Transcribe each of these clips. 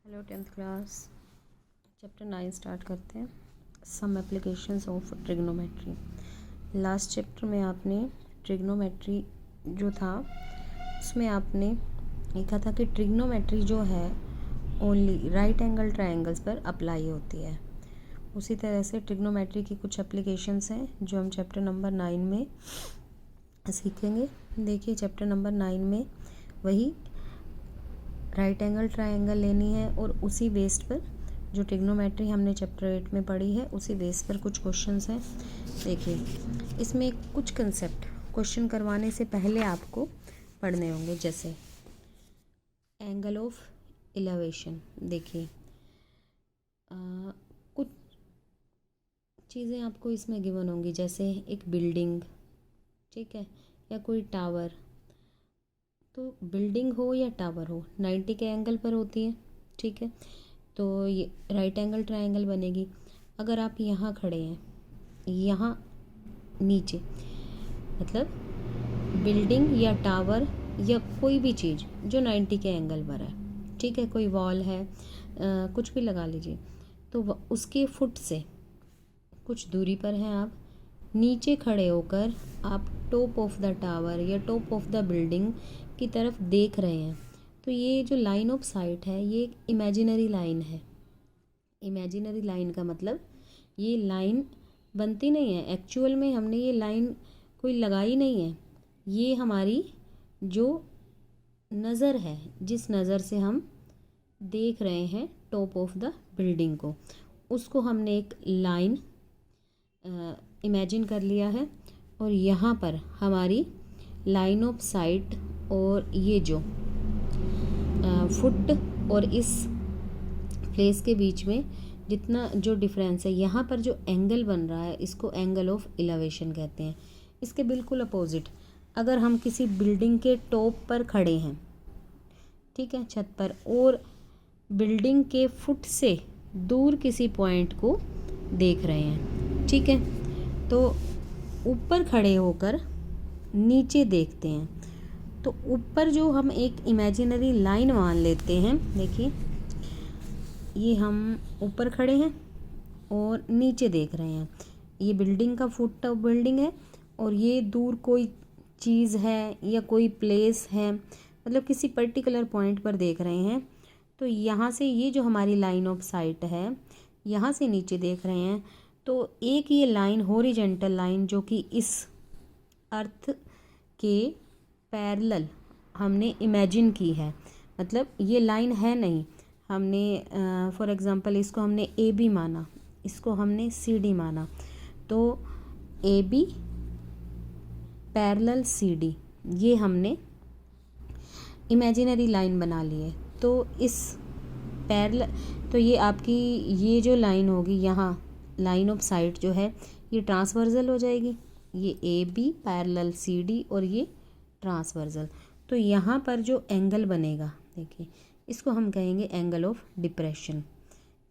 Hello 10th class. Chapter 9 start करते हैं। Some applications of trigonometry. Last chapter में आपने ट्रिग्नोमेट्री जो था उसमें आपने लिखा था कि ट्रिग्नोमेट्री जो है ओनली राइट एंगल ट्रायंगल्स पर अप्लाई होती है। उसी तरह से ट्रिग्नोमेट्री की कुछ एप्लीकेशंस हैं जो हम चैप्टर नंबर 9 में सीखेंगे। देखिए चैप्टर नंबर 9 में वही राइट एंगल ट्रायंगल लेनी है और उसी बेस्ड पर जो ट्रिग्नोमेट्री हमने चैप्टर 8 में पढ़ी है उसी बेस पर कुछ क्वेश्चंस हैं। देखिए इसमें कुछ कंसेप्ट क्वेश्चन करवाने से पहले आपको पढ़ने होंगे, जैसे एंगल ऑफ इलेवेशन। देखिए कुछ चीज़ें आपको इसमें गिवन होंगी, जैसे एक बिल्डिंग, ठीक है, या कोई टावर। तो बिल्डिंग हो या टावर हो 90 के एंगल पर होती है, ठीक है, तो ये राइट एंगल ट्रायंगल बनेगी। अगर आप यहाँ खड़े हैं, यहाँ नीचे, मतलब बिल्डिंग या टावर या कोई भी चीज़ जो 90 के एंगल पर है, ठीक है, कोई वॉल है, कुछ भी लगा लीजिए, तो उसके फुट से कुछ दूरी पर हैं आप, नीचे खड़े होकर आप टॉप ऑफ द टावर या टॉप ऑफ द बिल्डिंग की तरफ देख रहे हैं, तो ये जो लाइन ऑफ साइट है ये एक इमेजिनरी लाइन है। इमेजिनरी लाइन का मतलब ये लाइन बनती नहीं है, एक्चुअल में हमने ये लाइन कोई लगाई नहीं है। ये हमारी जो नज़र है, जिस नज़र से हम देख रहे हैं टॉप ऑफ द बिल्डिंग को, उसको हमने एक लाइन इमेजिन कर लिया है। और यहाँ पर हमारी लाइन ऑफ साइट और ये जो फुट और इस प्लेस के बीच में जितना जो डिफरेंस है, यहाँ पर जो एंगल बन रहा है इसको एंगल ऑफ इलेवेशन कहते हैं। इसके बिल्कुल अपोजिट, अगर हम किसी बिल्डिंग के टॉप पर खड़े हैं, ठीक है, छत पर, और बिल्डिंग के फुट से दूर किसी पॉइंट को देख रहे हैं, ठीक है, तो ऊपर खड़े होकर नीचे देखते हैं, तो ऊपर जो हम एक इमेजिनरी लाइन मान लेते हैं। देखिए ये हम ऊपर खड़े हैं और नीचे देख रहे हैं, ये बिल्डिंग का फुट ऑफ बिल्डिंग है और ये दूर कोई चीज़ है या कोई प्लेस है, मतलब किसी पर्टिकुलर पॉइंट पर देख रहे हैं। तो यहाँ से ये जो हमारी लाइन ऑफ साइट है, यहाँ से नीचे देख रहे हैं, तो एक ये लाइन हॉरिजॉन्टल लाइन जो कि इस अर्थ के पैरेलल हमने इमेजिन की है, मतलब ये लाइन है नहीं, हमने फॉर एग्जांपल इसको हमने ए बी माना, इसको हमने सी डी माना, तो A B parallel C D ये हमने इमेजिनरी लाइन बना ली है। तो इस पैरेलल, तो ये आपकी ये जो लाइन होगी, यहाँ लाइन ऑफ साइट जो है ये ट्रांसवर्जल हो जाएगी, ये A B parallel C D और ये ट्रांसवर्जल। तो यहाँ पर जो एंगल बनेगा, देखिए इसको हम कहेंगे एंगल ऑफ डिप्रेशन,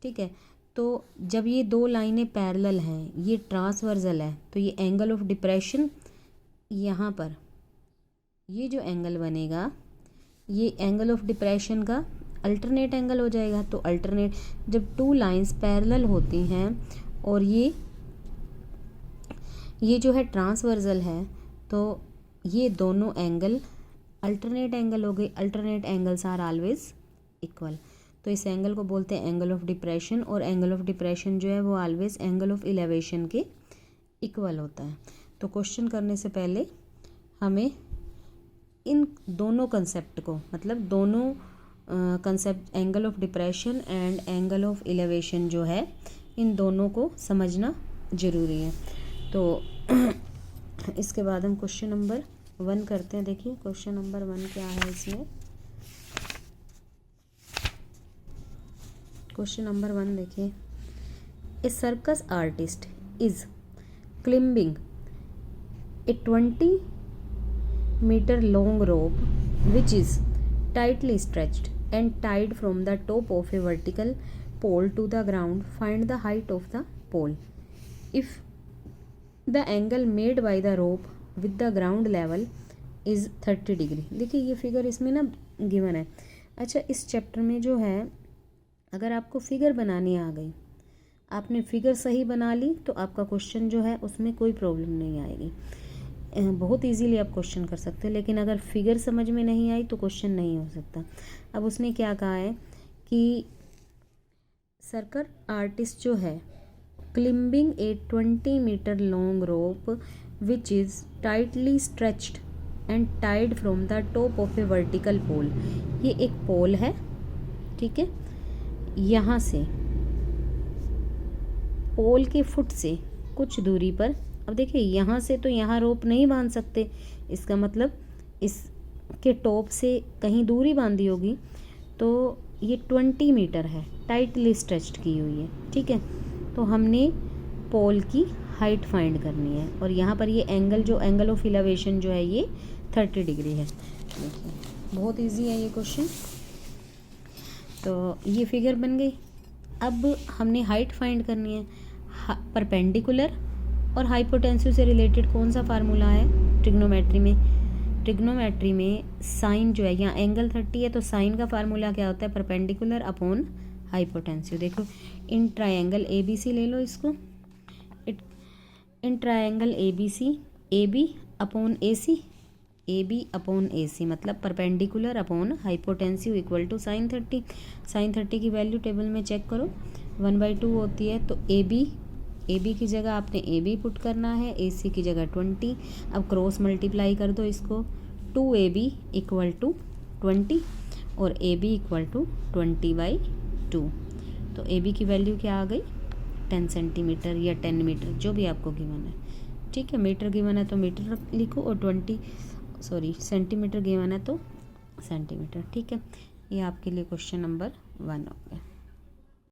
ठीक है। तो जब ये दो लाइनें पैरेलल हैं, ये ट्रांसवर्जल है, तो ये एंगल ऑफ डिप्रेशन, यहाँ पर ये जो एंगल बनेगा ये एंगल ऑफ डिप्रेशन का अल्टरनेट एंगल हो जाएगा। तो अल्टरनेट, जब टू लाइंस पैरेलल होती हैं और ये जो है ट्रांसवर्जल है, तो ये दोनों एंगल अल्टरनेट एंगल हो गए। Alternate angles are always equal, तो इस एंगल को बोलते हैं एंगल ऑफ डिप्रेशन, और एंगल ऑफ डिप्रेशन जो है वो ऑलवेज एंगल ऑफ इलेवेशन के इक्वल होता है। तो क्वेश्चन करने से पहले हमें इन दोनों कंसेप्ट को, मतलब दोनों concept angle of depression and angle of elevation जो है, इन दोनों को समझना ज़रूरी है। तो इसके बाद हम क्वेश्चन नंबर 1 करते हैं। देखिए क्वेश्चन नंबर 1 क्या है इसमें। क्वेश्चन नंबर 1 देखिए, a circus artist is climbing a 20 meter long rope which is tightly stretched and tied from the top of a vertical pole to the ground. Find the height of the pole if the angle made by the rope with the ground level is 30 degree. देखिए ये figure इसमें ना given है। अच्छा, इस chapter में जो है अगर आपको फिगर बनानी आ गई, आपने फिगर सही बना ली, तो आपका क्वेश्चन जो है उसमें कोई प्रॉब्लम नहीं आएगी, बहुत इजीली आप क्वेश्चन कर सकते हो। लेकिन अगर फिगर समझ में नहीं आई तो क्वेश्चन नहीं हो सकता। अब उसने क्या कहा है कि सर्कल आर्टिस्ट जो है climbing a 20 metre long rope which is tightly stretched and tied from the top of a vertical pole. ये एक पोल है, ठीक है, यहाँ से पोल के फुट से कुछ दूरी पर, अब देखिए यहाँ से तो यहाँ रोप नहीं बांध सकते, इसका मतलब इसके टॉप से कहीं दूरी बांधी होगी, तो ये 20 मीटर है, टाइटली स्ट्रेच्ड की हुई है, ठीक है। तो हमने पोल की हाइट फाइंड करनी है, और यहाँ पर ये एंगल, जो एंगल ऑफ इलेवेशन जो है ये 30 डिग्री है। देखिए बहुत इजी है ये क्वेश्चन। तो ये फिगर बन गई। अब हमने हाइट फाइंड करनी है। परपेंडिकुलर और हाइपोटेंसिव से रिलेटेड कौन सा फार्मूला है ट्रिग्नोमेट्री में? ट्रिग्नोमेट्री में साइन जो है, यहाँ एंगल 30 है तो साइन का फार्मूला क्या होता है? Perpendicular upon hypotenuse. देखो इन ट्रायंगल ABC ले लो इसको, in triangle ABC AB upon AC, AB upon AC मतलब perpendicular upon hypotenuse equal to sine 30। Sine 30 की वैल्यू टेबल में चेक करो, 1/2 होती है। तो AB की जगह आपने AB पुट करना है, AC की जगह 20। अब क्रॉस मल्टीप्लाई कर दो इसको, 2AB इक्वल टू 20 और AB इक्वल टू 20/2। तो AB की वैल्यू क्या आ गई? 10 सेंटीमीटर या 10 मीटर, जो भी आपको गिवन है, ठीक है। मीटर गिवन है तो मीटर लिखो, और सेंटीमीटर गिवन है तो सेंटीमीटर, ठीक है। ये आपके लिए क्वेश्चन नंबर 1 हो गया।